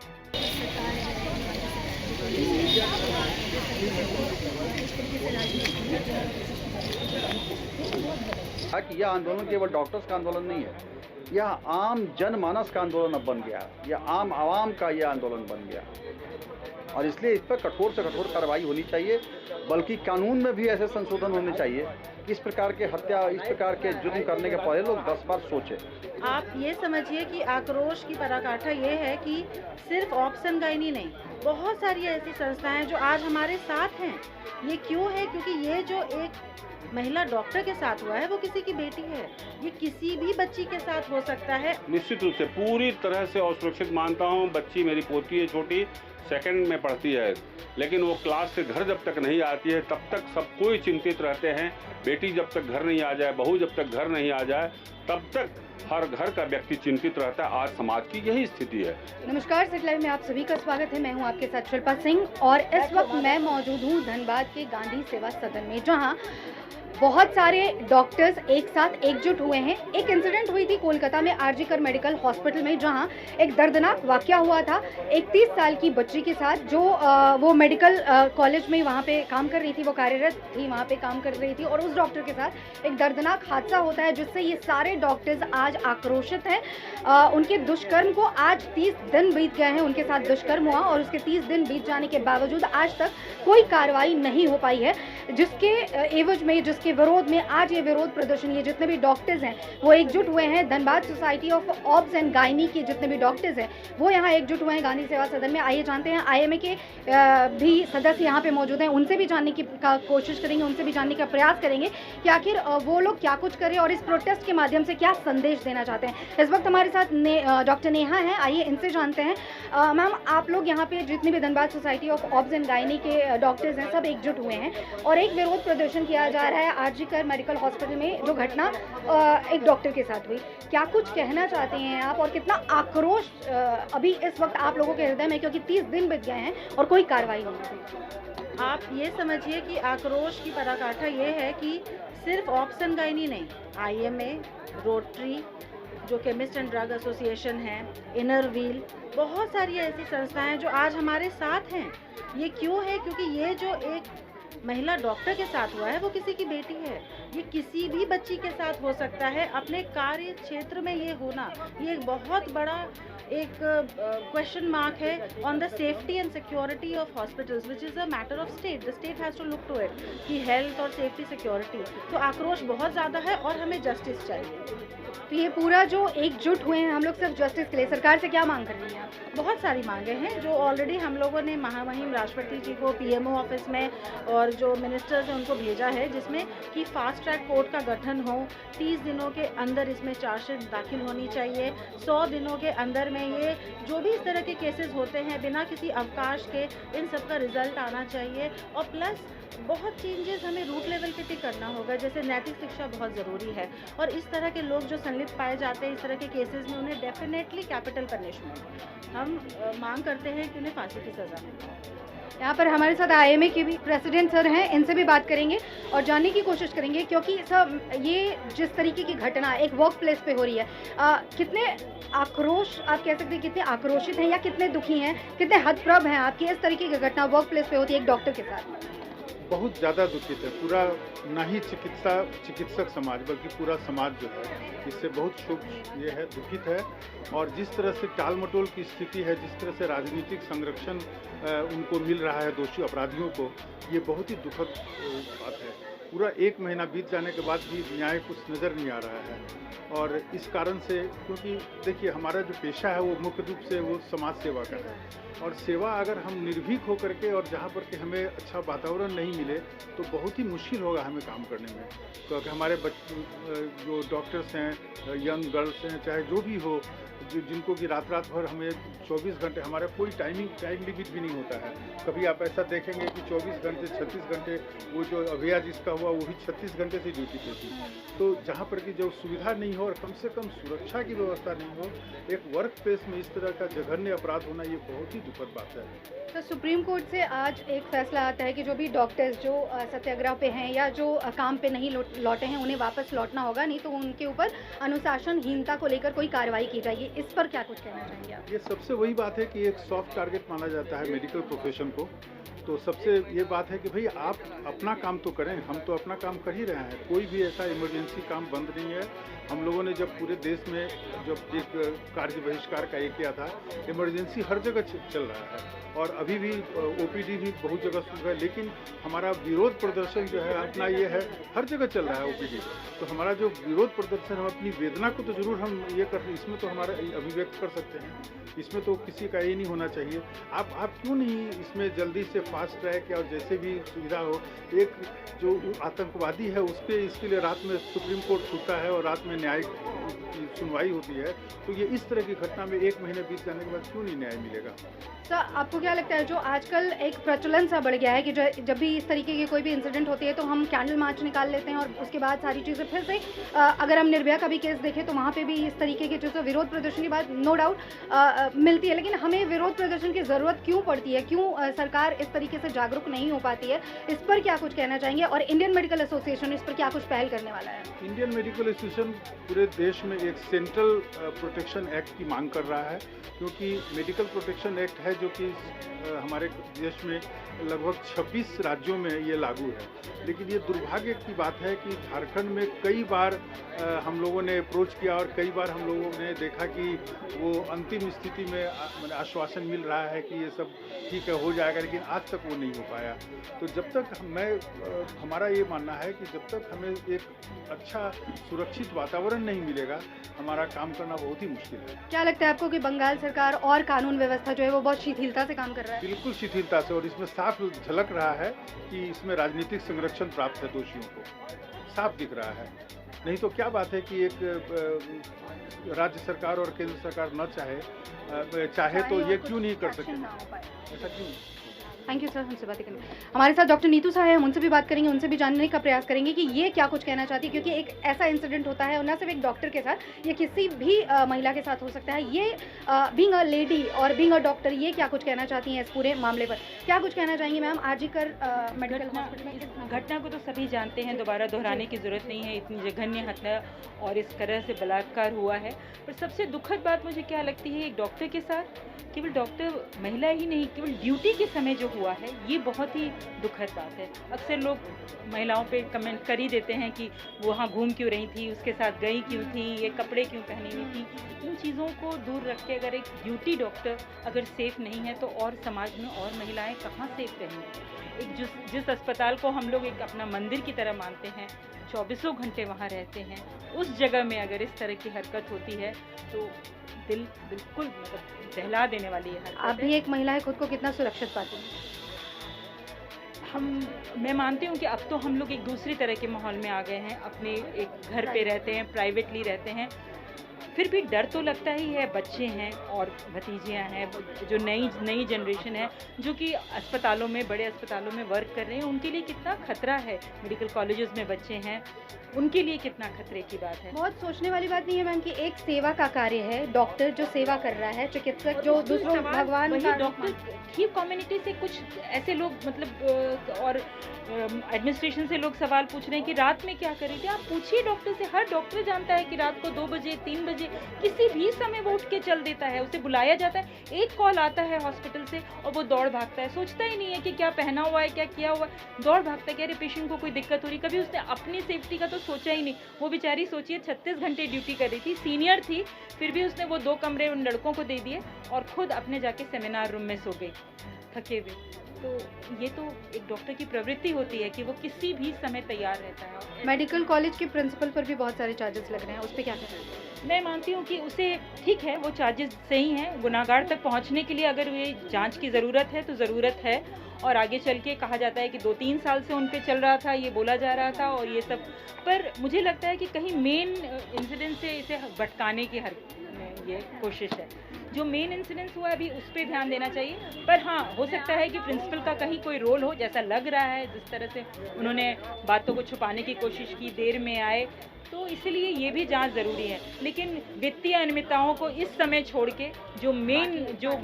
सरकार है हमारी इस तरीके से राजनीतिक कि यह आंदोलन केवल डॉक्टर्स का आंदोलन नहीं है, यह आम जनमानस का आंदोलन अब बन गया, यह आम आवाम का यह आंदोलन बन गया और इसलिए इस पर कठोर से कठोर कार्रवाई होनी चाहिए। बल्कि कानून में भी ऐसे संशोधन होने चाहिए कि इस प्रकार के हत्या, इस प्रकार के जुर्म करने के पहले लोग 10 बार सोचें। आप ये समझिए कि आक्रोश की पराकाष्ठा ये है कि सिर्फ ऑप्शन गायनी नहीं, बहुत सारी ऐसी संस्थाएं जो आज हमारे साथ हैं। ये क्यों है? क्योंकि ये जो एक महिला डॉक्टर के साथ हुआ है वो किसी की बेटी है, ये किसी भी बच्ची के साथ हो सकता है। निश्चित रूप से पूरी तरह से असुरक्षित मानता हूँ। बच्ची मेरी पोती है, छोटी सेकंड में पढ़ती है, लेकिन वो क्लास से घर जब तक नहीं आती है तब तक सब कोई चिंतित रहते हैं। बेटी जब तक घर नहीं आ जाए, बहू जब तक घर नहीं आ जाए, तब तक हर घर का व्यक्ति चिंतित रहता है। आज समाज की यही स्थिति है। नमस्कार, सिटी लाइव में आप सभी का स्वागत है। मैं हूं आपके साथ शिल्पा सिंह और इस वक्त मैं मौजूद हूं धनबाद के गांधी सेवा सदन में, जहां बहुत सारे डॉक्टर्स एक साथ एकजुट हुए हैं। एक इंसिडेंट हुई थी कोलकाता में आरजी कर मेडिकल हॉस्पिटल में, जहां एक दर्दनाक वाकया हुआ था 31 साल की बच्ची के साथ, जो वो मेडिकल कॉलेज में वहां पे काम कर रही थी, वो कार्यरत थी, वहां पे काम कर रही थी और उस डॉक्टर के साथ एक दर्दनाक हादसा होता है जिससे ये सारे डॉक्टर्स आज आक्रोशित हैं। उनके दुष्कर्म को आज 30 दिन बीत गए हैं, उनके साथ दुष्कर्म हुआ और उसके 30 दिन बीत जाने के बावजूद आज तक कोई कार्रवाई नहीं हो पाई है, जिसके एवज में, जिसके विरोध में आज ये विरोध प्रदर्शन, ये जितने भी डॉक्टर्स हैं वो एकजुट हुए हैं। Dhanbad society of obs and gynae के जितने भी डॉक्टर्स हैं वो यहाँ एकजुट हुए हैं गांधी सेवा सदन में। आइए जानते हैं, आईएमए के भी सदस्य यहाँ पे मौजूद हैं, उनसे भी जानने की कोशिश करेंगे, उनसे भी जानने का प्रयास करेंगे कि आखिर वो लोग क्या कुछ करें और इस प्रोटेस्ट के माध्यम से क्या संदेश देना चाहते हैं। इस वक्त हमारे साथ डॉक्टर नेहा हैं, आइए इनसे जानते हैं। मैम, आप लोग यहाँ पे जितने भी Dhanbad society of obs and gynae के डॉक्टर्स हैं सब एकजुट हुए हैं और एक विरोध प्रदर्शन किया जा रहा है आरजी कर मेडिकल हॉस्पिटल में, जो घटना एक डॉक्टर के साथ हुई। क्या कुछ कहना चाहते हैं आप और कितना आक्रोश अभी इस वक्त आप लोगों के हृदय में, क्योंकि 30 दिन बीत गए हैं और कोई कार्रवाई नहीं हुई? आप ये समझिए कि आक्रोश की पराकाष्ठा ये है कि सिर्फ ऑप्शन गायनी नहीं, आईएमए, रोटरी, जो केमिस्ट एंड ड्रग एसोसिएशन है, इनर व्हील, बहुत सारी ऐसी संस्थाएं जो आज हमारे साथ हैं। ये क्यों है? क्योंकि ये जो एक महिला डॉक्टर के साथ हुआ है वो किसी की बेटी है, ये किसी भी बच्ची के साथ हो सकता है। अपने कार्य क्षेत्र में ये होना, ये एक बहुत बड़ा एक क्वेश्चन मार्क है on the safety and security of hospitals, which is a matter of state. The state has to look to it कि हेल्थ और सेफ्टी सिक्योरिटी। तो आक्रोश बहुत ज़्यादा है और हमें जस्टिस चाहिए। तो ये पूरा जो एकजुट हुए हैं हम लोग सिर्फ जस्टिस के लिए, सरकार से क्या मांग कर रही हैं आप? बहुत सारी मांगे हैं जो ऑलरेडी हम लोगों ने महामहिम राष्ट्रपति जी को पीएमओ ऑफिस में और जो मिनिस्टर्स हैं उनको भेजा है, जिसमें कि फास्ट ट्रैक कोर्ट का गठन हो, 30 दिनों के अंदर इसमें चार्जशीट दाखिल होनी चाहिए, 100 दिनों के अंदर में ये जो भी इस तरह के केसेस होते हैं बिना किसी अवकाश के, इन सब का रिजल्ट आना चाहिए। और प्लस बहुत चेंजेस हमें रूट लेवल पे भी करना होगा, जैसे नैतिक शिक्षा बहुत ज़रूरी है और इस तरह के लोग जो संलिप्त पाए जाते हैं इस तरह के केसेस में, उन्हें डेफिनेटली कैपिटल पनिशमेंट हम मांग करते हैं कि उन्हें फांसी की सज़ा मिले। यहाँ पर हमारे साथ आईएमए के भी प्रेसिडेंट सर हैं, इनसे भी बात करेंगे और जानने की कोशिश करेंगे, क्योंकि सब ये जिस तरीके की घटना एक वर्क प्लेस पे हो रही है, कितने आक्रोश, आप कह सकते हैं कितने आक्रोशित हैं या कितने दुखी हैं, कितने हतप्रभ हैं आपकी इस तरीके की घटना वर्क प्लेस पे होती है एक डॉक्टर के साथ? बहुत ज़्यादा दुखित है पूरा, ना ही चिकित्सक समाज बल्कि पूरा समाज जो है इससे बहुत शोक ये है, दुखित है। और जिस तरह से टाल मटोल की स्थिति है, जिस तरह से राजनीतिक संरक्षण उनको मिल रहा है दोषी अपराधियों को, ये बहुत ही दुखद बात है। पूरा 1 महीना बीत जाने के बाद भी न्याय कुछ नज़र नहीं आ रहा है और इस कारण से, क्योंकि देखिए हमारा जो पेशा है वो मुख्य रूप से वो समाज सेवा का है और सेवा अगर हम निर्भीक होकर के और जहाँ पर कि हमें अच्छा वातावरण नहीं मिले तो बहुत ही मुश्किल होगा हमें काम करने में। क्योंकि हमारे जो डॉक्टर्स हैं, यंग गर्ल्स हैं, चाहे जो भी हो, जिनको कि रात भर हमें 24 घंटे, हमारा कोई टाइम लिमिट भी नहीं होता है। कभी आप ऐसा देखेंगे कि 24 घंटे 36 घंटे, वो जो अभिया जिसका हुआ वो भी 36 घंटे से ड्यूटी पे थी। तो जहाँ पर कि जो सुविधा नहीं हो और कम से कम सुरक्षा की व्यवस्था नहीं हो, एक वर्क प्लेस में इस तरह का जघन्य अपराध होना, ये बहुत ही दुखद बात है। तो सुप्रीम कोर्ट से आज एक फैसला आता है कि जो भी डॉक्टर्स जो सत्याग्रह पे हैं या जो काम पे नहीं लौटे हैं उन्हें वापस लौटना होगा, नहीं तो उनके ऊपर अनुशासनहीनता को लेकर कोई कार्रवाई की जाएगी। इस पर क्या कुछ कहना चाहेंगे आप? ये सबसे वही बात है कि एक सॉफ्ट टारगेट माना जाता है मेडिकल प्रोफेशन को। तो सबसे ये बात है कि भाई आप अपना काम तो करें, हम तो अपना काम कर ही रहे हैं। कोई भी ऐसा इमरजेंसी काम बंद नहीं है। हम लोगों ने जब पूरे देश में जब एक कार्य बहिष्कार का ये किया था, इमरजेंसी हर जगह चल रहा है और अभी भी ओपीडी भी बहुत जगह शुरू है, लेकिन हमारा विरोध प्रदर्शन जो है अपना ये है, हर जगह चल रहा है ओपीडी। तो हमारा जो विरोध प्रदर्शन, हम अपनी वेदना को तो जरूर हम ये कर, इसमें तो हमारा अभिव्यक्त कर सकते हैं, इसमें तो किसी का ये नहीं होना चाहिए। आप क्यों नहीं इसमें जल्दी से फास्ट ट्रैक या जैसे भी सुविधा हो, एक जो आतंकवादी है उस पर इसके लिए रात में सुप्रीम कोर्ट खुलता है और रात में न्यायिक सुनवाई होती है, तो ये इस तरह की घटना में 1 महीने बीत जाने के बाद क्यों नहीं न्याय मिलेगा? सर, आपको क्या लगता है जो आजकल एक प्रचलन सा बढ़ गया है कि जब भी इस तरीके की कोई भी इंसिडेंट होती है तो हम कैंडल मार्च निकाल लेते हैं और उसके बाद सारी चीज़ें फिर से अगर हम निर्भया का भी केस देखें तो वहाँ पे भी इस तरीके के जो विरोध प्रदर्शन की बात नो डाउट मिलती है, लेकिन हमें विरोध प्रदर्शन की ज़रूरत क्यों पड़ती है? क्यों सरकार इस तरीके से जागरूक नहीं हो पाती है? इस पर क्या कुछ कहना चाहेंगे? और इंडियन मेडिकल एसोसिएशन इस पर क्या कुछ पहल करने वाला है? इंडियन मेडिकल एसोसिएशन पूरे देश में एक सेंट्रल प्रोटेक्शन एक्ट की मांग कर रहा है, क्योंकि मेडिकल प्रोटेक्शन एक्ट है जो कि हमारे देश में लगभग 26 राज्यों में ये लागू है। लेकिन ये दुर्भाग्य की बात है कि झारखंड में कई बार हम लोगों ने अप्रोच किया और कई बार हम लोगों ने देखा कि वो अंतिम स्थिति में आश्वासन मिल रहा है कि ये सब ठीक है, हो जाएगा, लेकिन आज तक वो नहीं हो पाया। तो जब तक हमारा ये मानना है कि जब तक हमें एक अच्छा सुरक्षित वातावरण नहीं मिलेगा, हमारा काम करना बहुत ही मुश्किल है। क्या लगता है आपको कि बंगाल सरकार और कानून व्यवस्था जो है वो बहुत शिथिलता से काम कर रहा है? बिल्कुल शिथिलता से, और इसमें साफ झलक रहा है कि इसमें राजनीतिक संरक्षण प्राप्त है दोषियों को, साफ दिख रहा है। नहीं तो क्या बात है कि एक राज्य सरकार और केंद्र सरकार न चाहे तो ये क्यों नहीं कर सकते? ऐसा क्यों? थैंक यू सर, हमसे बातें करने। हमारे साथ डॉक्टर नीतू साहब हैं, हम उनसे भी बात करेंगे, उनसे भी जानने का प्रयास करेंगे कि ये क्या कुछ कहना चाहती है, क्योंकि एक ऐसा इंसिडेंट होता है और न सिर्फ एक डॉक्टर के साथ, ये किसी भी महिला के साथ हो सकता है। ये बीइंग अ लेडी और बीइंग अ डॉक्टर, ये क्या कुछ कहना चाहती हैं इस पूरे मामले पर? क्या कुछ कहना चाहेंगी मैम? आरजीकर मेडिकल हॉस्पिटल में घटना को तो सभी जानते हैं, दोबारा दोहराने की ज़रूरत नहीं है। इतनी जघन्य हत्या और इस तरह से बलात्कार हुआ है। पर सबसे दुखद बात मुझे क्या लगती है, एक डॉक्टर के साथ, केवल डॉक्टर महिला ही नहीं, केवल ड्यूटी के समय जो हुआ है, ये बहुत ही दुखद बात है। अक्सर लोग महिलाओं पे कमेंट कर ही देते हैं कि वो वहाँ घूम क्यों रही थी, उसके साथ गई क्यों थी, ये कपड़े क्यों पहनी हुई थी। इन चीज़ों को दूर रख के अगर एक ड्यूटी डॉक्टर अगर सेफ नहीं है तो और समाज में और महिलाएं कहाँ सेफ रहेंगी? एक जिस अस्पताल को हम लोग एक अपना मंदिर की तरह मानते हैं, 24 घंटे वहाँ रहते हैं, उस जगह में अगर इस तरह की हरकत होती है तो दिल बिल्कुल मतलब दहला देने वाली है। आप भी एक महिला है, खुद को कितना सुरक्षित पाती हैं? मैं मानती हूँ कि अब तो हम लोग एक दूसरी तरह के माहौल में आ गए हैं, अपने एक घर पे रहते हैं, प्राइवेटली रहते हैं, फिर भी डर तो लगता ही है। बच्चे हैं और भतीजियाँ हैं, जो नई जनरेशन है जो कि अस्पतालों में, बड़े अस्पतालों में वर्क कर रहे हैं, उनके लिए कितना खतरा है। मेडिकल कॉलेजेस में बच्चे हैं, उनके लिए कितना खतरे की बात है। बहुत सोचने वाली बात नहीं है मैम कि एक सेवा का कार्य है, डॉक्टर जो सेवा कर रहा है, चिकित्सक जो दूसरों भगवान का डॉक्टर की कम्युनिटी से कुछ ऐसे लोग मतलब और एडमिनिस्ट्रेशन से लोग सवाल पूछ रहे हैं कि रात में क्या कर रही थी। आप पूछिए डॉक्टर से, हर डॉक्टर जानता है कि रात को 2 बजे 3 बजे किसी भी समय वो उठ के चल देता है, उसे बुलाया जाता है, एक कॉल आता है हॉस्पिटल से और वो दौड़ भागता है, सोचता ही नहीं है कि क्या पहना हुआ है, क्या किया हुआ है, दौड़ भागता है कि अरे पेशेंट को कोई दिक्कत हो रही। कभी उसने अपनी सेफ्टी का तो सोचा ही नहीं। वो बेचारी सोचिए 36 घंटे ड्यूटी कर रही थी, सीनियर थी, फिर भी उसने वो 2 कमरे उन लड़कों को दे दिए और खुद अपने जाके सेमिनार रूम में सो गई थके हुए। तो ये तो एक डॉक्टर की प्रवृत्ति होती है कि वो किसी भी समय तैयार रहता है। मेडिकल कॉलेज के प्रिंसिपल पर भी बहुत सारे चार्जेस लग रहे हैं, उस पर क्या कहना है? मैं मानती हूँ कि उसे ठीक है, वो चार्जेस सही हैं। गुनाहगार तक पहुँचने के लिए अगर ये जांच की ज़रूरत है तो ज़रूरत है, और आगे चल के कहा जाता है कि 2-3 साल से उन पे चल रहा था, ये बोला जा रहा था और ये सब। पर मुझे लगता है कि कहीं मेन इंसिडेंट से इसे भटकाने की ये कोशिश है। जो मेन इंसिडेंस हुआ अभी उस पर ध्यान देना चाहिए। पर हाँ, हो सकता है कि प्रिंसिपल का कहीं कोई रोल हो, जैसा लग रहा है जिस तरह से उन्होंने बातों को छुपाने की कोशिश की, देर में आए, तो इसलिए ये भी जांच ज़रूरी है। लेकिन वित्तीय अनियमितताओं को इस समय छोड़ के जो मेन जो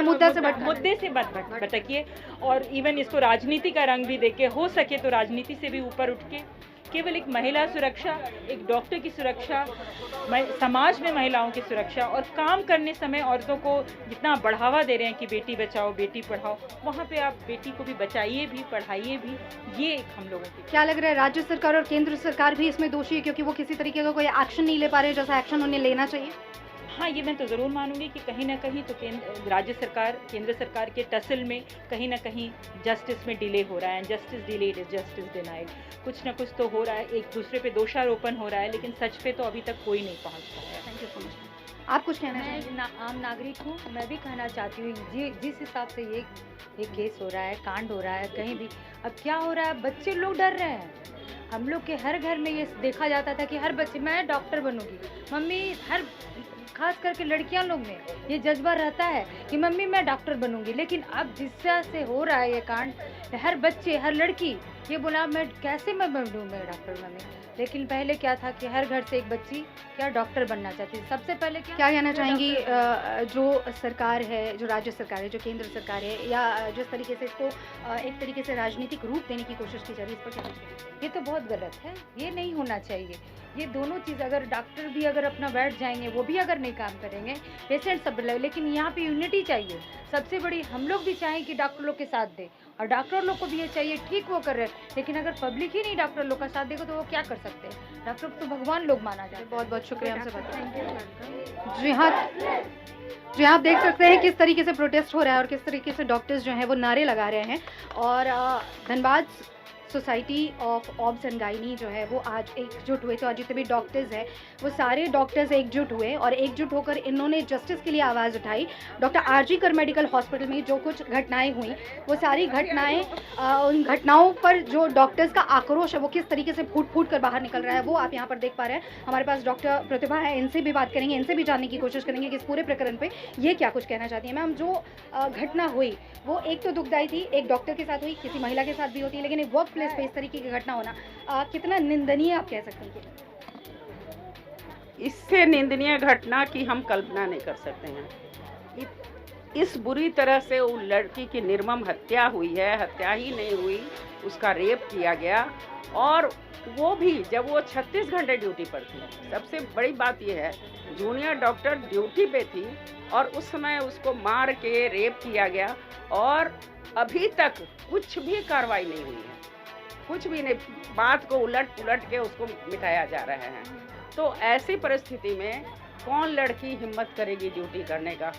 मुद्दे से भटकिए और इवन इसको राजनीति का रंग भी देके, हो सके तो राजनीति से भी ऊपर उठ के केवल एक महिला सुरक्षा, एक डॉक्टर की सुरक्षा, समाज में महिलाओं की सुरक्षा, और काम करने समय औरतों को जितना बढ़ावा दे रहे हैं कि बेटी बचाओ बेटी पढ़ाओ, वहाँ पे आप बेटी को भी बचाइए भी पढ़ाइए भी, ये एक हम लोगों की। क्या लग रहा है राज्य सरकार और केंद्र सरकार भी इसमें दोषी है, क्योंकि वो किसी तरीके का कोई एक्शन नहीं ले पा रहे जैसा एक्शन उन्हें लेना चाहिए? हाँ, ये मैं तो ज़रूर मानूंगी कि कहीं ना कहीं तो राज्य सरकार केंद्र सरकार के टसल में कहीं ना कहीं जस्टिस में डिले हो रहा है। Justice delayed is justice denied, कुछ ना कुछ तो हो रहा है, एक दूसरे पे दोषारोपण हो रहा है, लेकिन सच पे तो अभी तक कोई नहीं पहुंच पाया। Thank you so much. आप कुछ कहना चाहिए? मैं आम नागरिक हूँ, मैं भी कहना चाहती हूँ जिस हिसाब से ये केस हो रहा है, कांड हो रहा है कहीं भी, अब क्या हो रहा है, बच्चे लोग डर रहे हैं। हम लोग के हर घर में ये देखा जाता था कि हर बच्चे, मैं डॉक्टर बनूंगी, मम्मी, हर खास करके लड़कियां लोग में ये जज्बा रहता है कि मम्मी मैं डॉक्टर बनूंगी। लेकिन अब जिस तरह से हो रहा है ये कांड, हर बच्चे, हर लड़की ये बोला मैं कैसे मैं बनूँ मैं डॉक्टर बने। लेकिन पहले क्या था कि हर घर से एक बच्ची क्या डॉक्टर बनना चाहती थी। सबसे पहले क्या कहना चाहेंगी जो सरकार है, जो राज्य सरकार है, जो केंद्र सरकार है, या जिस तरीके से इसको एक तरीके से राजनीतिक रूप देने की कोशिश की जा रही है, इस पर क्या कहना चाहिए? ये तो बहुत गलत है, ये नहीं होना चाहिए। ये दोनों चीज़, अगर डॉक्टर भी अगर अपना बैठ जाएंगे, वो भी अगर नहीं काम करेंगे, पेशेंट सब, लेकिन यहाँ पे यूनिटी चाहिए। सबसे बड़ी हम लोग भी चाहें कि डॉक्टर लोग के साथ दे, और डॉक्टर लोग को भी ये चाहिए, ठीक वो कर रहे हैं, लेकिन अगर पब्लिक ही नहीं डॉक्टर लोग का साथ देगा तो वो क्या कर सकते हैं। डॉक्टर तो भगवान लोग माना जाए। बहुत बहुत शुक्रिया हमसे बात करने। जी हाँ, आप देख सकते हैं किस तरीके से प्रोटेस्ट हो रहा है और किस तरीके से डॉक्टर्स जो हैं वो नारे लगा रहे हैं। और Dhanbad society of obs and gynae जो है वो आज एकजुट हुए। तो आज जितने भी डॉक्टर्स हैं वो सारे डॉक्टर्स एकजुट हुए और एकजुट होकर इन्होंने जस्टिस के लिए आवाज़ उठाई। डॉक्टर आरजी कर मेडिकल हॉस्पिटल में जो कुछ घटनाएं हुई, वो सारी घटनाएं, उन घटनाओं पर जो डॉक्टर्स का आक्रोश है वो किस तरीके से फूट फूट कर बाहर निकल रहा है, वो आप यहाँ पर देख पा रहे हैं। हमारे पास डॉक्टर प्रतिभा है, इनसे भी बात करेंगे, इनसे भी जानने की कोशिश करेंगे कि इस पूरे प्रकरण पर ये क्या कुछ कहना चाहती हैं। मैम, जो घटना हुई वो एक तो दुखदायी थी, एक डॉक्टर के साथ हुई, किसी महिला के साथ भी होती है, लेकिन एक वर्क प्लेस पे इस तरीके की घटना होना कितना निंदनीय आप कह सकते हैं? इससे निंदनीय घटना की हम कल्पना नहीं कर सकते हैं। इस बुरी तरह से उस लड़की की निर्मम हत्या हुई है, हत्या ही नहीं हुई, उसका रेप किया गया, और वो भी जब वो 36 घंटे ड्यूटी पर थी। सबसे बड़ी बात यह है, जूनियर डॉक्टर ड्यूटी पे थी और उस समय उसको मार के रेप किया गया, और अभी तक कुछ भी कार्रवाई नहीं हुई है, कुछ भी नहीं। बात को उलट पुलट के उसको मिटाया जा रहा है। तो ऐसी परिस्थिति में कौन लड़की हिम्मत करेगी ड्यूटी करने का?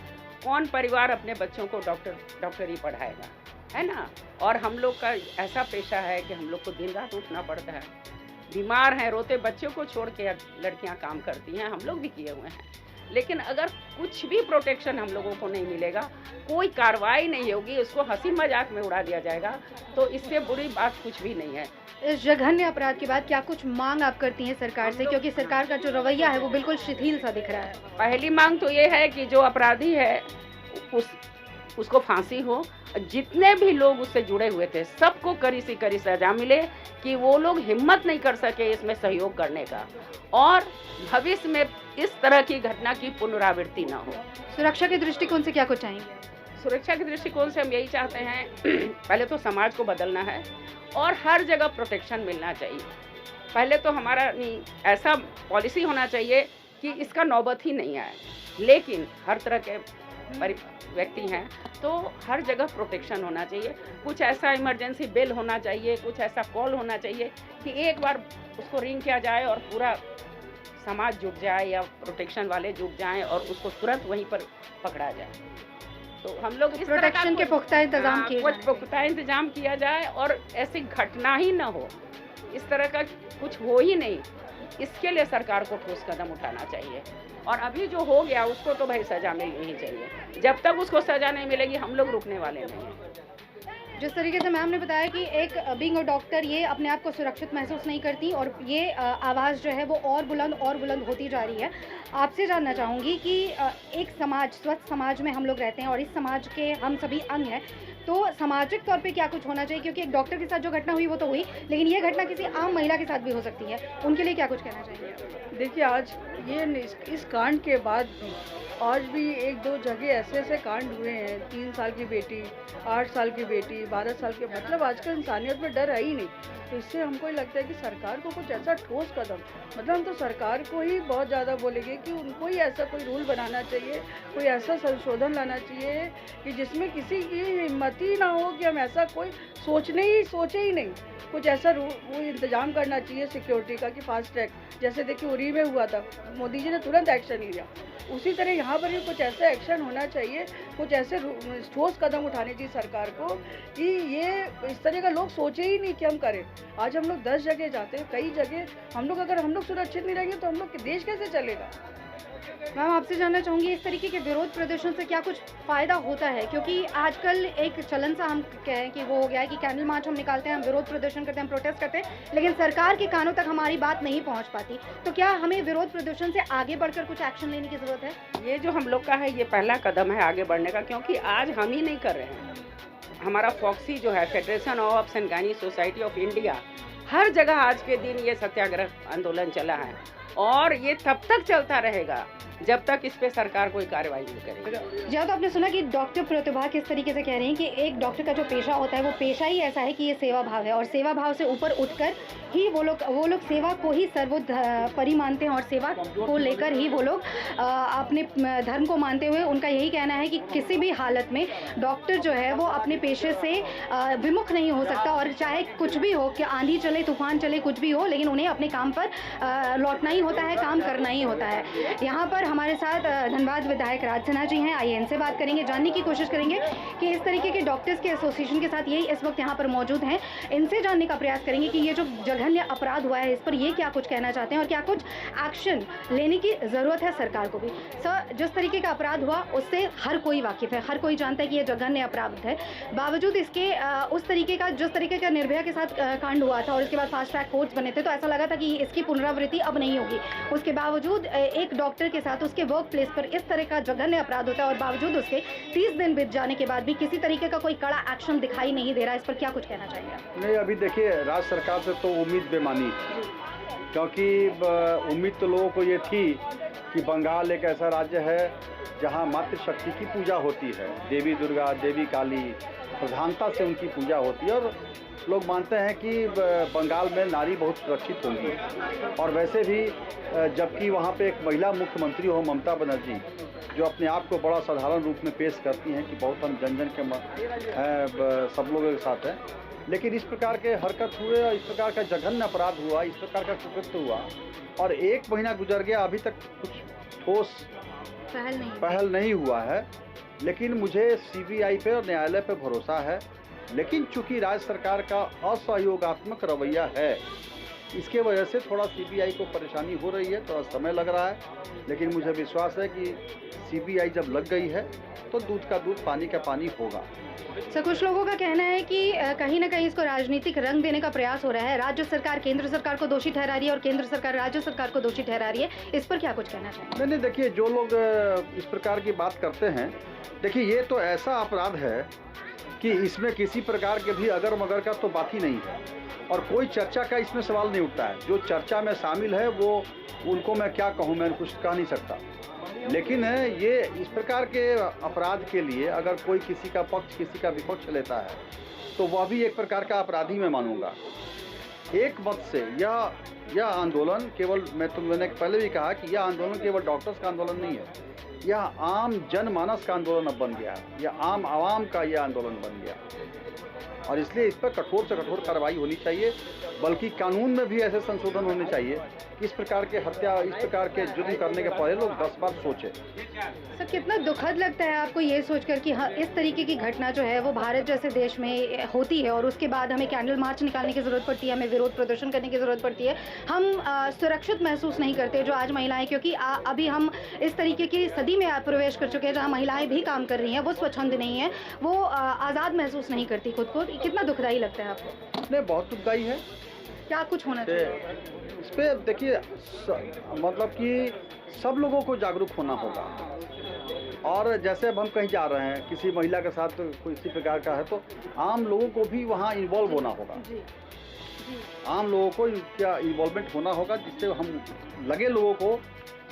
कौन परिवार अपने बच्चों को डॉक्टरी पढ़ाएगा, है ना? और हम लोग का ऐसा पेशा है कि हम लोग को दिन रात उठना पड़ता है। बीमार हैं, रोते बच्चों को छोड़ के लड़कियां काम करती हैं, हम लोग भी किए हुए हैं। लेकिन अगर कुछ भी प्रोटेक्शन हम लोगों को नहीं मिलेगा, कोई कार्रवाई नहीं होगी, उसको हंसी मजाक में उड़ा दिया जाएगा, तो इससे बुरी बात कुछ भी नहीं है। इस जघन्य अपराध के बाद क्या कुछ मांग आप करती हैं सरकार से, क्योंकि सरकार का जो रवैया है वो बिल्कुल शिथिल सा दिख रहा है? पहली मांग तो ये है कि जो अपराधी है उसको फांसी हो। जितने भी लोग उससे जुड़े हुए थे सबको कड़ी से कड़ी सजा मिले, कि वो लोग हिम्मत नहीं कर सके इसमें सहयोग करने का, और भविष्य में इस तरह की घटना की पुनरावृत्ति न हो। सुरक्षा के दृष्टिकोण से क्या कुछ चाहेंगे? सुरक्षा के दृष्टिकोण से हम यही चाहते हैं, पहले तो समाज को बदलना है और हर जगह प्रोटेक्शन मिलना चाहिए। पहले तो हमारा ऐसा पॉलिसी होना चाहिए कि इसका नौबत ही नहीं आए, लेकिन हर तरह के व्यक्ति हैं तो हर जगह प्रोटेक्शन होना चाहिए। कुछ ऐसा इमरजेंसी बिल होना चाहिए, कुछ ऐसा कॉल होना चाहिए कि एक बार उसको रिंग किया जाए और पूरा समाज जुट जाए या प्रोटेक्शन वाले जुट जाएं और उसको तुरंत वहीं पर पकड़ा जाए। तो हम लोग प्रोटेक्शन के पुख्ता इंतजाम किए कुछ पुख्ता इंतजाम किया जाए और ऐसी घटना ही न हो, इस तरह का कुछ हो ही नहीं। इसके लिए सरकार को ठोस कदम उठाना चाहिए। और अभी जो हो गया उसको तो भाई सजा मिलनी ही चाहिए। जब तक उसको सजा नहीं मिलेगी हम लोग रुकने वाले नहीं हैं। जिस तरीके से मैम ने बताया कि एक बीइंग अ डॉक्टर ये अपने आप को सुरक्षित महसूस नहीं करती और ये आवाज़ जो है वो और बुलंद होती जा रही है। आपसे जानना चाहूँगी कि एक समाज, स्वस्थ समाज में हम लोग रहते हैं और इस समाज के हम सभी अंग हैं, तो सामाजिक तौर पे क्या कुछ होना चाहिए? क्योंकि एक डॉक्टर के साथ जो घटना हुई वो तो हुई, लेकिन ये घटना किसी आम महिला के साथ भी हो सकती है, उनके लिए क्या कुछ कहना चाहिए? देखिए, आज ये इस कांड के बाद भी आज भी एक दो जगह ऐसे ऐसे कांड हुए हैं, 3 साल की बेटी, 8 साल की बेटी, 12 साल के, मतलब आजकल इंसानियत में डर है ही नहीं। तो इससे हमको ही लगता है कि सरकार को कुछ ऐसा ठोस कदम, मतलब हम तो सरकार को ही बहुत ज़्यादा बोलेंगे कि उनको ही ऐसा कोई रूल बनाना चाहिए, कोई ऐसा संशोधन लाना चाहिए कि जिसमें किसी की हिम्मत ही ना हो कि हम ऐसा कोई सोचे ही नहीं। कुछ ऐसा वो इंतजाम करना चाहिए सिक्योरिटी का कि फास्ट ट्रैक, जैसे देखिए उरी में हुआ था, मोदी जी ने तुरंत एक्शन लिया, उसी तरह यहाँ पर भी कुछ ऐसा एक्शन होना चाहिए, कुछ ऐसे ठोस कदम उठाने चाहिए सरकार को कि ये इस तरह का लोग सोचे ही नहीं कि हम करें। आज हम लोग 10 जगह जाते हैं, कई जगह हम लोग, अगर हम लोग सुरक्षित नहीं रहेंगे तो हम लोग देश कैसे चलेगा। मैम आपसे जानना चाहूँगी इस तरीके के विरोध प्रदर्शन से क्या कुछ फ़ायदा होता है, क्योंकि आजकल एक चलन सा हम कहें कि वो हो गया है कि कैंडल मार्च हम निकालते हैं, हम विरोध प्रदर्शन करते हैं, हम प्रोटेस्ट करते हैं, लेकिन सरकार के कानों तक हमारी बात नहीं पहुंच पाती। तो क्या हमें विरोध प्रदर्शन से आगे बढ़कर कुछ एक्शन लेने की ज़रूरत है? ये जो हम लोग का है ये पहला कदम है आगे बढ़ने का, क्योंकि आज हम ही नहीं कर रहे हैं। हमारा फॉक्सी जो है, फेडरेशन ऑफ सनगानी सोसाइटी ऑफ इंडिया, हर जगह आज के दिन ये सत्याग्रह आंदोलन चला है और ये तब तक चलता रहेगा जब तक इस पे सरकार कोई कार्रवाई नहीं करेगी। जहाँ तो आपने सुना कि डॉक्टर प्रतिभा किस तरीके से कह रही हैं कि एक डॉक्टर का जो पेशा होता है वो पेशा ही ऐसा है कि ये सेवा भाव है, और सेवा भाव से ऊपर उठकर ही वो लोग सेवा को ही सर्वोपरि मानते हैं, और सेवा को लेकर ही वो लोग अपने धर्म को मानते हुए उनका यही कहना है कि किसी भी हालत में डॉक्टर जो है वो अपने पेशे से विमुख नहीं हो सकता, और चाहे कुछ भी हो, कि आंधी चले तूफान चले कुछ भी हो, लेकिन उन्हें अपने काम पर लौटना ही होता है, काम करना ही होता है। यहाँ पर हमारे साथ धनबाद विधायक राज सिन्हा जी हैं, आइए इनसे बात करेंगे, जानने की कोशिश करेंगे कि इस तरीके के डॉक्टर्स के एसोसिएशन के साथ यही इस वक्त यहाँ पर मौजूद हैं, इनसे जानने का प्रयास करेंगे कि ये जो जघन्य अपराध हुआ है इस पर ये क्या कुछ कहना चाहते हैं और क्या कुछ एक्शन लेने की ज़रूरत है सरकार को भी। सर, जिस तरीके का अपराध हुआ उससे हर कोई वाकिफ़ है, हर कोई जानता है कि ये जघन्य अपराध है, बावजूद इसके उस तरीके का, जिस तरीके का निर्भया के साथ कांड हुआ था और उसके बाद फास्ट ट्रैक कोर्ट्स बने थे, तो ऐसा लगा था कि इसकी पुनरावृत्ति अब नहीं होगी। उसके बावजूद एक डॉक्टर के साथ उसके वर्क प्लेस पर इस तरह का जघन्य अपराध होता है, और बावजूद उसके 30 दिन बीत जाने के बाद भी किसी तरीके का कोई कड़ा एक्शन दिखाई नहीं दे रहा। इस पर क्या कुछ कहना चाहिए? नहीं, अभी देखिए राज्य सरकार से तो उम्मीद बेमानी, क्योंकि उम्मीद तो लोगों को ये थी कि बंगाल एक ऐसा राज्य है जहां मातृशक्ति की पूजा होती है, देवी दुर्गा, देवी काली, प्रधानता से उनकी पूजा होती है, और लोग मानते हैं कि बंगाल में नारी बहुत सुरक्षित होंगी। और वैसे भी जबकि वहाँ पे एक महिला मुख्यमंत्री हो, ममता बनर्जी, जो अपने आप को बड़ा साधारण रूप में पेश करती हैं कि बहुत हम जन जन के सब लोगों के साथ हैं, लेकिन इस प्रकार के हरकत हुए और इस प्रकार का जघन्य अपराध हुआ, इस प्रकार का कुकृत्य हुआ, और 1 महीना गुजर गया, अभी तक कुछ ठोस पहल नहीं हुआ है। लेकिन मुझे सीबीआई पे और न्यायालय पे भरोसा है, लेकिन चूंकि राज्य सरकार का असहयोगात्मक रवैया है, इसके वजह से थोड़ा सीबीआई को परेशानी हो रही है, थोड़ा समय लग रहा है, लेकिन मुझे विश्वास है कि सीबीआई जब लग गई है तो दूध का दूध, पानी का पानी होगा। सर, कुछ लोगों का कहना है कि कहीं ना कहीं इसको राजनीतिक रंग देने का प्रयास हो रहा है, राज्य सरकार केंद्र सरकार को दोषी ठहरा रही है और केंद्र सरकार राज्य सरकार को दोषी ठहरा रही है, इस पर क्या कुछ कहना चाहिए? नहीं, देखिए, जो लोग इस प्रकार की बात करते हैं, देखिए ये तो ऐसा अपराध है कि इसमें किसी प्रकार के भी अगर मगर का तो बात ही नहीं है, और कोई चर्चा का इसमें सवाल नहीं उठता है। जो चर्चा में शामिल है वो, उनको मैं क्या कहूँ, मैं कुछ कह नहीं सकता, लेकिन ये इस प्रकार के अपराध के लिए अगर कोई किसी का पक्ष किसी का विपक्ष लेता है तो वह भी एक प्रकार का अपराधी मैं मानूंगा। एक मत से यह आंदोलन केवल, मैंने पहले भी कहा कि यह आंदोलन केवल डॉक्टर्स का आंदोलन नहीं है, यह आम जनमानस का आंदोलन अब बन गया है, यह आम आवाम का यह आंदोलन बन गया, और इसलिए इस पर कठोर से कठोर कार्रवाई होनी चाहिए, बल्कि कानून में भी ऐसे संशोधन होने चाहिए कि इस प्रकार के हत्या, इस प्रकार के जुर्म करने के पहले लोग 10 बार सोचें। सर, कितना दुखद लगता है आपको ये सोचकर कि हाँ, इस तरीके की घटना जो है वो भारत जैसे देश में होती है, और उसके बाद हमें कैंडल मार्च निकालने की ज़रूरत पड़ती है, हमें विरोध प्रदर्शन करने की ज़रूरत पड़ती है, हम सुरक्षित महसूस नहीं करते जो आज महिलाएं, क्योंकि अभी हम इस तरीके की सदी में प्रवेश कर चुके हैं जहाँ महिलाएं भी काम कर रही हैं, वो स्वच्छंद नहीं है, वो आज़ाद महसूस नहीं करती खुद को। कितना दुखदाई लगता है आपको? नहीं, बहुत दुखदाई है। क्या कुछ होना चाहिए इस पर? देखिए, मतलब कि सब लोगों को जागरूक होना होगा, और जैसे अब हम कहीं जा रहे हैं, किसी महिला के साथ कोई इसी प्रकार का है, तो आम लोगों को भी वहाँ इन्वॉल्व होना होगा, आम लोगों को क्या इन्वॉल्वमेंट होना होगा, जिससे हम लगे लोगों को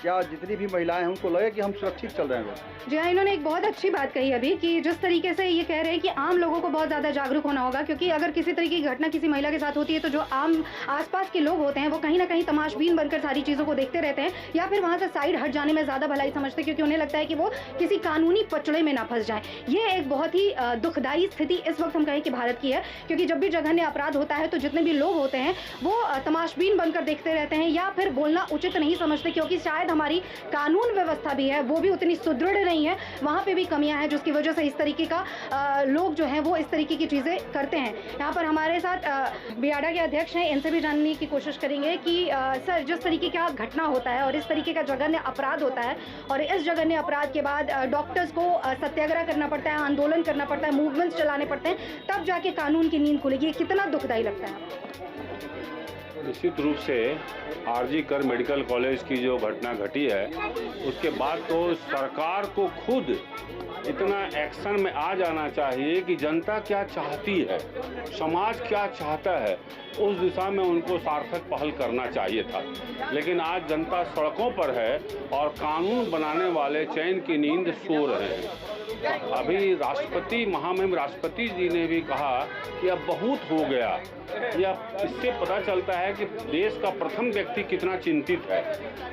या जितनी भी महिलाएं हैं उनको लगे कि हम सुरक्षित चल रहे हैं। जी हाँ, इन्होंने एक बहुत अच्छी बात कही अभी कि जिस तरीके से ये कह रहे हैं कि आम लोगों को बहुत ज़्यादा जागरूक होना होगा, क्योंकि अगर किसी तरीके की घटना किसी महिला के साथ होती है तो जो आम आसपास के लोग होते हैं वो कहीं ना कहीं तमाशबीन बनकर सारी चीज़ों को देखते रहते हैं या फिर वहाँ से साइड हट जाने में ज़्यादा भलाई समझते हैं, क्योंकि उन्हें लगता है कि वो किसी कानूनी पचड़े में ना फंस जाएं। ये एक बहुत ही दुखदायी स्थिति इस वक्त हम कहें कि भारत की है, क्योंकि जब भी जघन्य अपराध होता है तो जितने भी लोग होते हैं वो तमाशबीन बनकर देखते रहते हैं या फिर बोलना उचित नहीं समझते, क्योंकि शायद हमारी कानून व्यवस्था भी है वो भी उतनी सुदृढ़ नहीं है, वहाँ पे भी कमियां हैं जिसकी वजह से इस तरीके का लोग जो हैं वो इस तरीके की चीज़ें करते हैं। यहाँ पर हमारे साथ बियाडा के अध्यक्ष हैं, इनसे भी जानने की कोशिश करेंगे कि सर, जिस तरीके का घटना होता है और इस तरीके का जघन्य अपराध होता है और इस जघन्य अपराध के बाद डॉक्टर्स को सत्याग्रह करना पड़ता है, आंदोलन करना पड़ता है, मूवमेंट्स चलाने पड़ते हैं, तब जाके कानून की नींद खुलेगी, ये कितना दुखदायी लगता है? निश्चित रूप से आरजी कर मेडिकल कॉलेज की जो घटना घटी है उसके बाद तो सरकार को खुद इतना एक्शन में आ जाना चाहिए कि जनता क्या चाहती है, समाज क्या चाहता है, उस दिशा में उनको सार्थक पहल करना चाहिए था। लेकिन आज जनता सड़कों पर है और कानून बनाने वाले चैन की नींद सो रहे हैं। अभी राष्ट्रपति, महामहिम राष्ट्रपति जी ने भी कहा कि अब बहुत हो गया। यह इससे पता चलता है कि देश का प्रथम व्यक्ति कितना चिंतित है।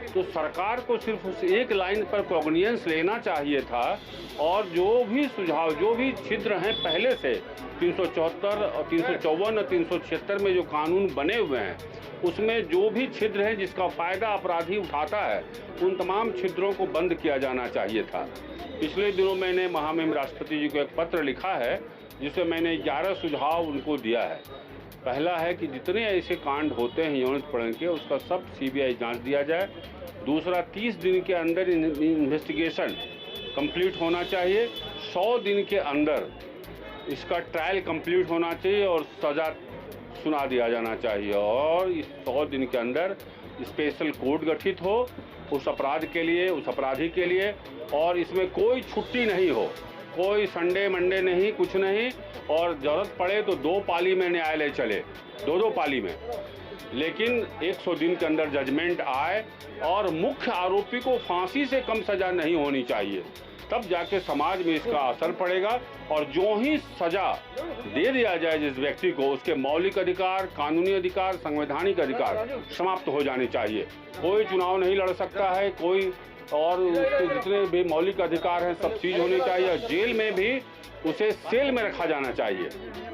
तो सरकार को सिर्फ उस एक लाइन पर कॉग्निजेंस लेना चाहिए था और जो भी सुझाव, जो भी छिद्र हैं पहले से 374 और 354 और 376 में जो कानून बने हुए हैं उसमें जो भी छिद्र हैं जिसका फ़ायदा अपराधी उठाता है, उन तमाम छिद्रों को बंद किया जाना चाहिए था। पिछले दिनों मैंने महामहिम राष्ट्रपति जी को एक पत्र लिखा है जिसमें मैंने 11 सुझाव उनको दिया है। पहला है कि जितने ऐसे कांड होते हैं यौन उत्पीड़न के, उसका सब सीबीआई जांच दिया जाए। दूसरा, 30 दिन के अंदर इन्वेस्टिगेशन कंप्लीट होना चाहिए। 100 दिन के अंदर इसका ट्रायल कंप्लीट होना चाहिए और सज़ा सुना दिया जाना चाहिए। और इस 100 दिन के अंदर स्पेशल कोर्ट गठित हो उस अपराध के लिए, उस अपराधी के लिए, और इसमें कोई छुट्टी नहीं हो, कोई संडे मंडे नहीं, कुछ नहीं। और ज़रूरत पड़े तो 2 पाली में न्यायालय चले, 2-2 पाली में, लेकिन 100 दिन के अंदर जजमेंट आए और मुख्य आरोपी को फांसी से कम सज़ा नहीं होनी चाहिए। तब जाके समाज में इसका असर पड़ेगा। और जो ही सज़ा दे दिया जाए जिस व्यक्ति को, उसके मौलिक अधिकार, कानूनी अधिकार, संवैधानिक अधिकार समाप्त हो जाने चाहिए। कोई चुनाव नहीं लड़ सकता है, कोई, और उसके जितने भी मौलिक अधिकार हैं सब चीज़ होनी चाहिए। जेल में भी उसे सेल में रखा जाना चाहिए,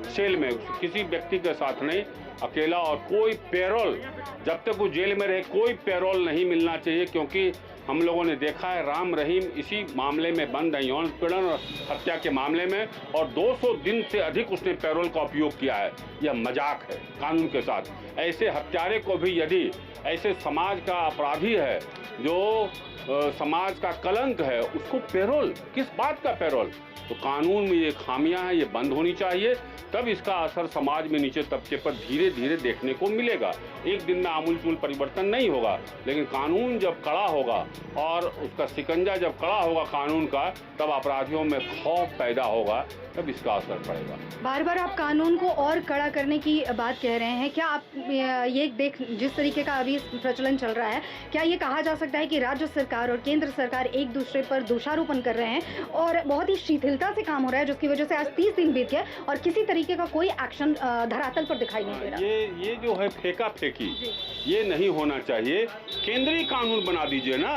सेल में, किसी व्यक्ति के साथ नहीं, अकेला। और कोई पेरोल, जब तक वो जेल में रहे कोई पेरोल नहीं मिलना चाहिए, क्योंकि हम लोगों ने देखा है राम रहीम इसी मामले में बंद है, यौन उत्पीड़न और हत्या के मामले में, और 200 दिन से अधिक उसने पेरोल का उपयोग किया है। यह मजाक है कानून के साथ। ऐसे हत्यारे को भी, यदि ऐसे समाज का अपराधी है जो समाज का कलंक है, उसको पेरोल, किस बात का पेरोल? तो कानून में ये खामियां हैं, ये बंद होनी चाहिए। तब इसका असर समाज में नीचे तबके पर धीरे धीरे देखने को मिलेगा। एक दिन में आमूलचूल परिवर्तन नहीं होगा, लेकिन कानून जब कड़ा होगा और उसका शिकंजा जब कड़ा होगा कानून का, तब अपराधियों में खौफ पैदा होगा, तब इसका असर पड़ेगा। बार बार आप कानून को और कड़ा करने की बात कह रहे हैं, क्या आप ये जिस तरीके का अभी प्रचलन चल रहा है, क्या ये कहा जा सकता है कि राज्य सरकार और केंद्र सरकार एक दूसरे पर दोषारोपण कर रहे हैं और बहुत ही शिथिलता से काम हो रहा है, जिसकी वजह से आज 30 दिन बीत गए और किसी तरीके का कोई एक्शन धरातल पर दिखाई नहीं दे रहा? ये जो है फेंका फेंकी, ये नहीं होना चाहिए। केंद्रीय कानून बना दीजिए ना।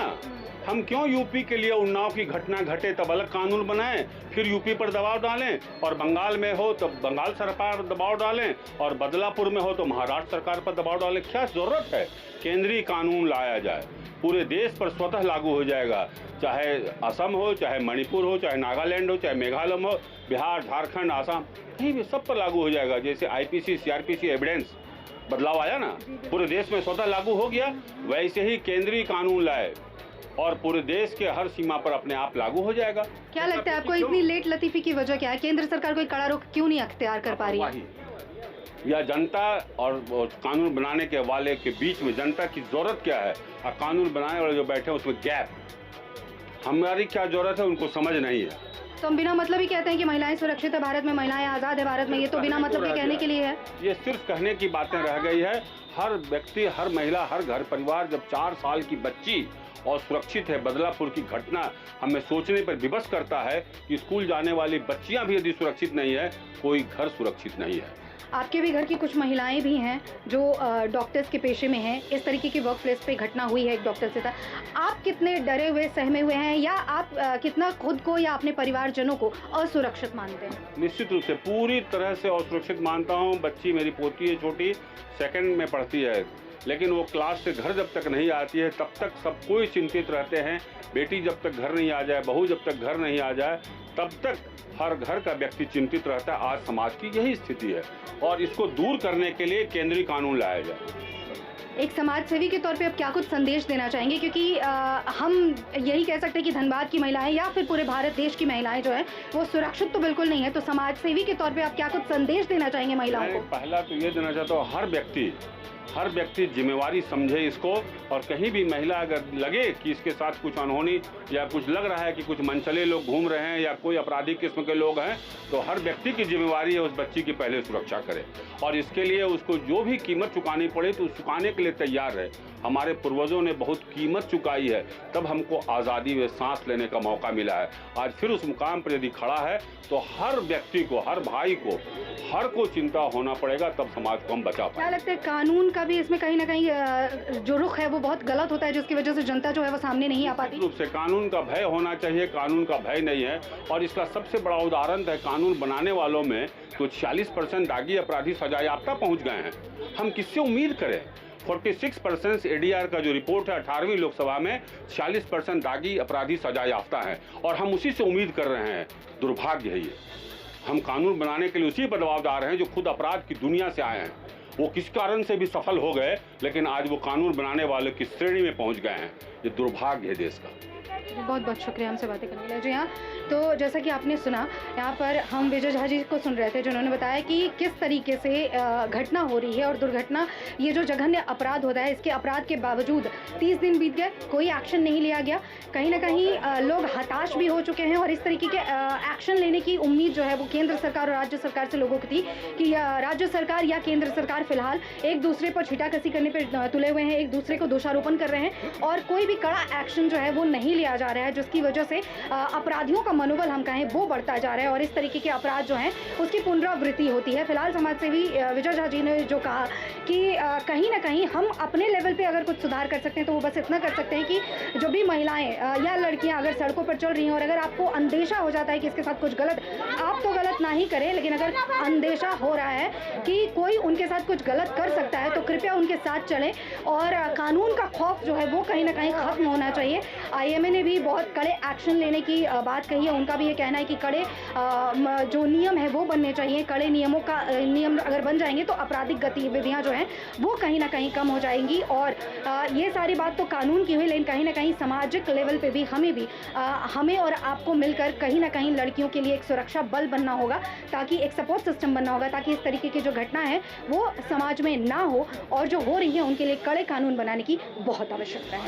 हम क्यों यूपी के लिए उन्नाव की घटना घटे तब अलग कानून बनाएं, फिर यूपी पर दबाव डालें, और बंगाल में हो तो बंगाल सरकार पर दबाव डालें, और बदलापुर में हो तो महाराष्ट्र सरकार पर दबाव डालें? क्या जरूरत है? केंद्रीय कानून लाया जाए, पूरे देश पर स्वतः लागू हो जाएगा, चाहे असम हो, चाहे मणिपुर हो, चाहे नागालैंड हो, चाहे मेघालय हो, बिहार, झारखंड, आसाम, कहीं भी सब पर लागू हो जाएगा। जैसे आईपीसी, सीआरपीसी एविडेंस बदलाव आया ना, पूरे देश में स्वतः लागू हो गया, वैसे ही केंद्रीय कानून लाए और पूरे देश के हर सीमा पर अपने आप लागू हो जाएगा। क्या लगता है आपको, इतनी लेट लतीफी की वजह क्या है? केंद्र सरकार कोई कड़ा रुख क्यों नहीं अख्तियार कर पा रही है? या जनता और कानून बनाने के वाले के बीच में जनता की जरूरत क्या है और कानून बनाने वाले जो बैठे हैं उसमें गैप, हमारी क्या जरूरत है उनको समझ नहीं है। तो हम बिना मतलब ही कहते हैं कि महिलाएं सुरक्षित है भारत में, महिलाएं आज़ाद है भारत में, ये तो बिना मतलब के कहने के लिए है। ये सिर्फ कहने की बातें रह गई है। हर व्यक्ति, हर महिला, हर घर परिवार जब 4 साल की बच्ची और सुरक्षित है। बदलापुर की घटना हमें सोचने पर विवश करता है कि स्कूल जाने वाली बच्चियां भी यदि सुरक्षित नहीं है, कोई घर सुरक्षित नहीं है। आपके भी घर की कुछ महिलाएं भी हैं जो डॉक्टर्स के पेशे में हैं। इस तरीके की वर्क प्लेस पे घटना हुई है एक डॉक्टर से। आप कितने डरे हुए, सहमे हुए हैं, या आप कितना खुद को या अपने परिवारजनों को असुरक्षित मानते हैं? निश्चित रूप से पूरी तरह से असुरक्षित मानता हूँ। बच्ची मेरी पोती है छोटी, सेकंड में पढ़ती है, लेकिन वो क्लास से घर जब तक नहीं आती है तब तक सब कोई चिंतित रहते हैं। बेटी जब तक घर नहीं आ जाए, बहू जब तक घर नहीं आ जाए, तब तक हर घर का व्यक्ति चिंतित रहता है। आज समाज की यही स्थिति है और इसको दूर करने के लिए केंद्रीय कानून लाया जाए। एक समाज सेवी के तौर पे आप क्या कुछ संदेश देना चाहेंगे, क्योंकि हम यही कह सकते हैं कि धनबाद की महिलाएं या फिर पूरे भारत देश की महिलाएं जो है वो सुरक्षित तो बिल्कुल नहीं है, तो समाज सेवी के तौर पे आप क्या कुछ संदेश देना चाहेंगे महिलाओं को? पहला तो ये देना चाहता हूँ, हर व्यक्ति जिम्मेवारी समझे इसको, और कहीं भी महिला अगर लगे कि इसके साथ कुछ अनहोनी या कुछ लग रहा है कि कुछ मनचले लोग घूम रहे हैं या कोई आपराधिक किस्म के लोग हैं, तो हर व्यक्ति की जिम्मेवारी है उस बच्ची की पहले सुरक्षा करे और इसके लिए उसको जो भी कीमत चुकानी पड़े तो चुकाने के लिए तैयार है। हमारे पूर्वजों ने बहुत कीमत चुकाई है, तब हमको आज़ादी में सांस लेने का मौका मिला है। आज फिर उस मुकाम पर यदि खड़ा है तो हर व्यक्ति को, हर भाई को, हर को चिंता होना पड़ेगा, तब समाज को हम बचा पाएंगे। क्या लगता है कानून का भी इसमें कहीं ना कहीं जो रुख है वो बहुत गलत होता है, जिसकी वजह से जनता जो है वो सामने नहीं आ पाती? रूप से कानून का भय होना चाहिए, कानून का भय नहीं है। और इसका सबसे बड़ा उदाहरण है कानून बनाने वालों में कुछ 40% दागी अपराधी सजायाफ्ता पहुंच गए हैं। हम किससे उम्मीद करें? 46% ADR का जो रिपोर्ट है 18वीं लोकसभा में 40% दागी अपराधी सजायाफ्ता हैं और हम उसी से उम्मीद कर रहे हैं। दुर्भाग्य है ये। हम कानून बनाने के लिए उसी पर दबावदार हैं जो खुद अपराध की दुनिया से आए हैं। वो किस कारण से भी सफल हो गए, लेकिन आज वो कानून बनाने वालों की श्रेणी में पहुंच गए हैं। ये दुर्भाग्य है देश का। बहुत बहुत शुक्रिया हमसे बातें करने के लिए। जी हाँ, तो जैसा कि आपने सुना, यहाँ पर हम विजय झा जी को सुन रहे थे जिन्होंने बताया कि किस तरीके से घटना हो रही है और दुर्घटना, ये जो जघन्य अपराध होता है, इसके अपराध के बावजूद 30 दिन बीत गए, कोई एक्शन नहीं लिया गया। कहीं ना कहीं लोग हताश भी हो चुके हैं और इस तरीके के एक्शन लेने की उम्मीद जो है वो केंद्र सरकार और राज्य सरकार से लोगों की थी कि राज्य सरकार या केंद्र सरकार फिलहाल एक दूसरे पर छीटाकसी करने पर तुले हुए हैं, एक दूसरे को दोषारोपण कर रहे हैं और कोई भी कड़ा एक्शन जो है वो नहीं लिया जा रहा है, जिसकी वजह से अपराधियों का मनोबल हम कहें वो बढ़ता जा रहा है और इस तरीके के अपराध जो हैं उसकी पुनरावृत्ति होती है। फिलहाल समाज सेवी विजय झा जी ने जो कहा कि कहीं ना कहीं हम अपने लेवल पे अगर कुछ सुधार कर सकते हैं तो वो बस इतना कर सकते हैं कि जो भी महिलाएं या लड़कियां अगर सड़कों पर चल रही हैं और अगर आपको अंदेशा हो जाता है कि इसके साथ कुछ गलत, आप तो गलत ना ही करें, लेकिन अगर अंदेशा हो रहा है कि कोई उनके साथ कुछ गलत कर सकता है तो कृपया उनके साथ चलें और कानून का खौफ जो है वो कहीं ना कहीं खत्म होना चाहिए। IMA ने भी बहुत कड़े एक्शन लेने की बात कही है। उनका भी ये कहना है कि कड़े जो नियम है वो बनने चाहिए। कड़े नियम अगर बन जाएंगे तो आपराधिक गतिविधियां जो हैं वो कहीं ना कहीं कम हो जाएंगी। और ये सारी बात तो कानून की हुई, लेकिन कहीं ना कहीं सामाजिक लेवल पे भी हमें और आपको मिलकर कहीं ना कहीं लड़कियों के लिए एक सुरक्षा बल बनना होगा, ताकि एक सपोर्ट सिस्टम बनना होगा, ताकि इस तरीके की जो घटना है वो समाज में ना हो और जो हो रही है उनके लिए कड़े कानून बनाने की बहुत आवश्यकता है।